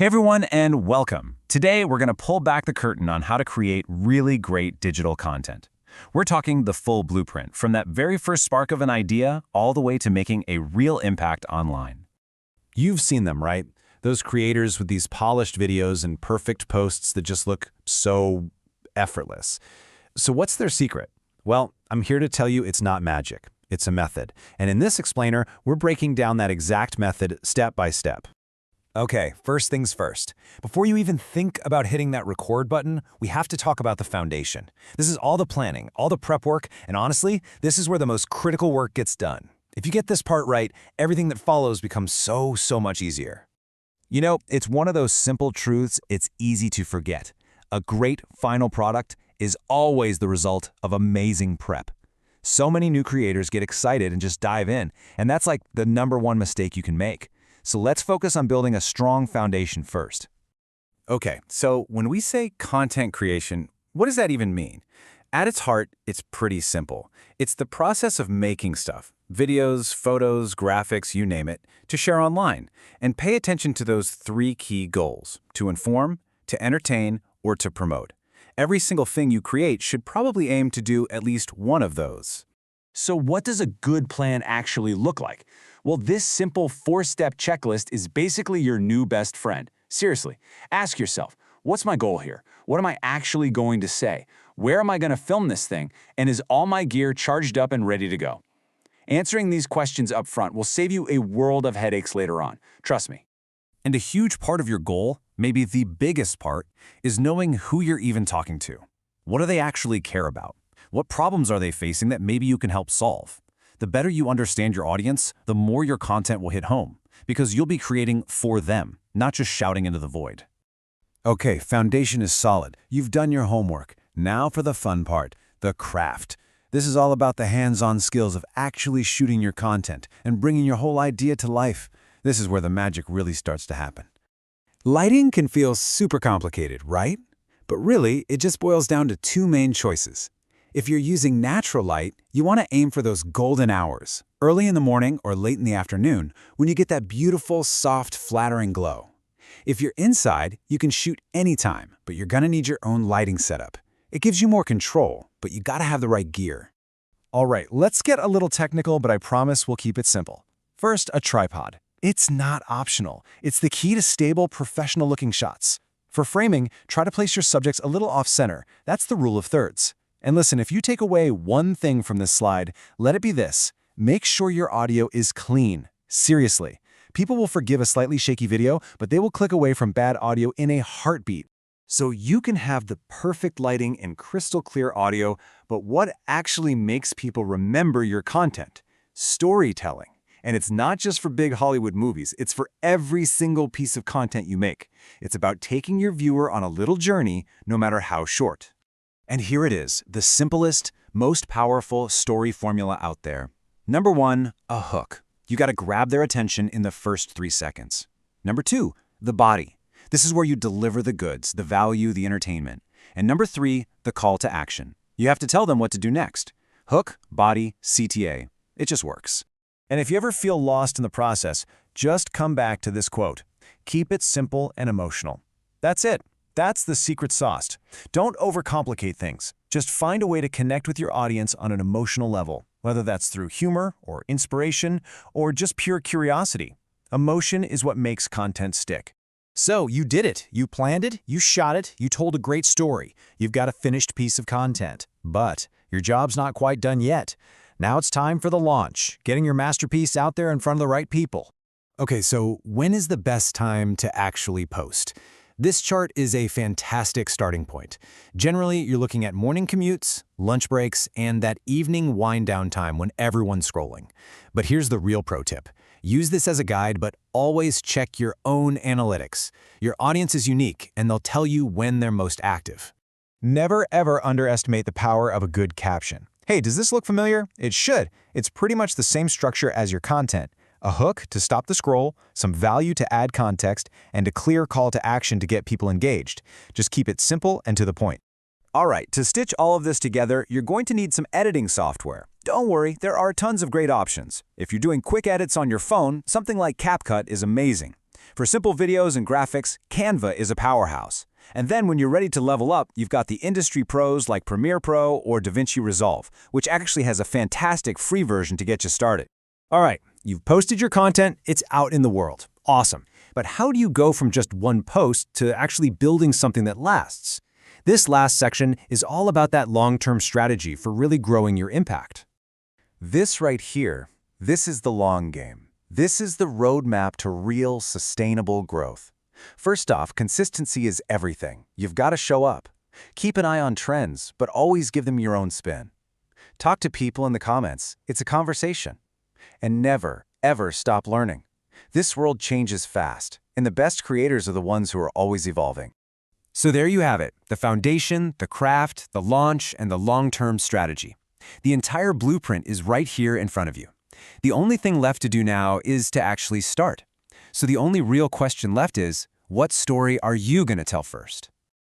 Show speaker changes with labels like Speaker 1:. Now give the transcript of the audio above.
Speaker 1: Hey everyone, and welcome. Today we're going to pull back the curtain on how to create really great digital content. We're talking the full blueprint, from that very first spark of an idea all the way to making a real impact online.
Speaker 2: You've seen them, right? Those creators with these polished videos and perfect posts that just look so effortless. So what's their secret? Well, I'm here to tell you it's not magic. It's a method. And in this explainer, we're breaking down that exact method step by step. Okay, first things first. Before you even think about hitting that record button, we have to talk about the foundation. This is all the planning, all the prep work, and honestly, this is where the most critical work gets done. If you get this part right, everything that follows becomes so much easier. You know, it's one of those simple truths it's easy to forget. A great final product is always the result of amazing prep. So many new creators get excited and just dive in, and that's like the #1 mistake you can make. So let's focus on building a strong foundation first. Okay, so when we say content creation, what does that even mean? At its heart, it's pretty simple. It's the process of making stuff, videos, photos, graphics, you name it, to share online. And pay attention to those 3 key goals: to inform, to entertain, or to promote. Every single thing you create should probably aim to do at least one of those.
Speaker 3: So what does a good plan actually look like? Well, this simple 4-step checklist is basically your new best friend. Seriously, ask yourself, what's my goal here? What am I actually going to say? Where am I going to film this thing? And is all my gear charged up and ready to go? Answering these questions up front will save you a world of headaches later on. Trust me.
Speaker 1: And a huge part of your goal, maybe the biggest part, is knowing who you're even talking to. What do they actually care about? What problems are they facing that maybe you can help solve? The better you understand your audience, the more your content will hit home, because you'll be creating for them, not just shouting into the void.
Speaker 2: Okay, foundation is solid. You've done your homework. Now for the fun part, the craft. This is all about the hands-on skills of actually shooting your content and bringing your whole idea to life. This is where the magic really starts to happen. Lighting can feel super complicated, right? But really, it just boils down to 2 main choices. If you're using natural light, you want to aim for those golden hours, early in the morning or late in the afternoon, when you get that beautiful, soft, flattering glow. If you're inside, you can shoot anytime, but you're going to need your own lighting setup. It gives you more control, but you got to have the right gear. All right, let's get a little technical, but I promise we'll keep it simple. First, a tripod. It's not optional. It's the key to stable, professional-looking shots. For framing, try to place your subjects a little off-center. That's the rule of thirds. And listen, if you take away one thing from this slide, let it be this: make sure your audio is clean. Seriously. People will forgive a slightly shaky video, but they will click away from bad audio in a heartbeat. So you can have the perfect lighting and crystal clear audio, but what actually makes people remember your content? Storytelling. And it's not just for big Hollywood movies, it's for every single piece of content you make. It's about taking your viewer on a little journey, no matter how short. And here it is, the simplest, most powerful story formula out there. Number 1, a hook. You got to grab their attention in the first 3 seconds. Number 2, the body. This is where you deliver the goods, the value, the entertainment. And number 3, the call to action. You have to tell them what to do next. Hook, body, CTA. It just works. And if you ever feel lost in the process, just come back to this quote: keep it simple and emotional. That's it. That's the secret sauce. Don't overcomplicate things. Just find a way to connect with your audience on an emotional level, whether that's through humor or inspiration or just pure curiosity. Emotion is what makes content stick. So you did it. You planned it, you shot it, you told a great story. You've got a finished piece of content. But your job's not quite done yet. Now it's time for the launch, getting your masterpiece out there in front of the right people. Okay, so when is the best time to actually post? This chart is a fantastic starting point. Generally, you're looking at morning commutes, lunch breaks, and that evening wind-down time when everyone's scrolling. But here's the real pro tip. Use this as a guide, but always check your own analytics. Your audience is unique, and they'll tell you when they're most active. Never, ever underestimate the power of a good caption. Hey, does this look familiar? It should. It's pretty much the same structure as your content. A hook to stop the scroll, some value to add context, and a clear call to action to get people engaged. Just keep it simple and to the point. All right, to stitch all of this together, you're going to need some editing software. Don't worry, there are tons of great options. If you're doing quick edits on your phone, something like CapCut is amazing.
Speaker 1: For simple videos and graphics, Canva is a powerhouse. And then when you're ready to level up, you've got the industry pros like Premiere Pro or DaVinci Resolve, which actually has a fantastic free version to get you started. All right, you've posted your content, it's out in the world. Awesome. But how do you go from just one post to actually building something that lasts? This last section is all about that long-term strategy for really growing your impact.
Speaker 2: This right here, this is the long game. This is the roadmap to real, sustainable growth. First off, consistency is everything. You've got to show up. Keep an eye on trends, but always give them your own spin. Talk to people in the comments. It's a conversation. And never, ever stop learning. This world changes fast, and the best creators are the ones who are always evolving.
Speaker 1: So there you have it, the foundation, the craft, the launch, and the long-term strategy. The entire blueprint is right here in front of you. The only thing left to do now is to actually start. So the only real question left is, what story are you going to tell first?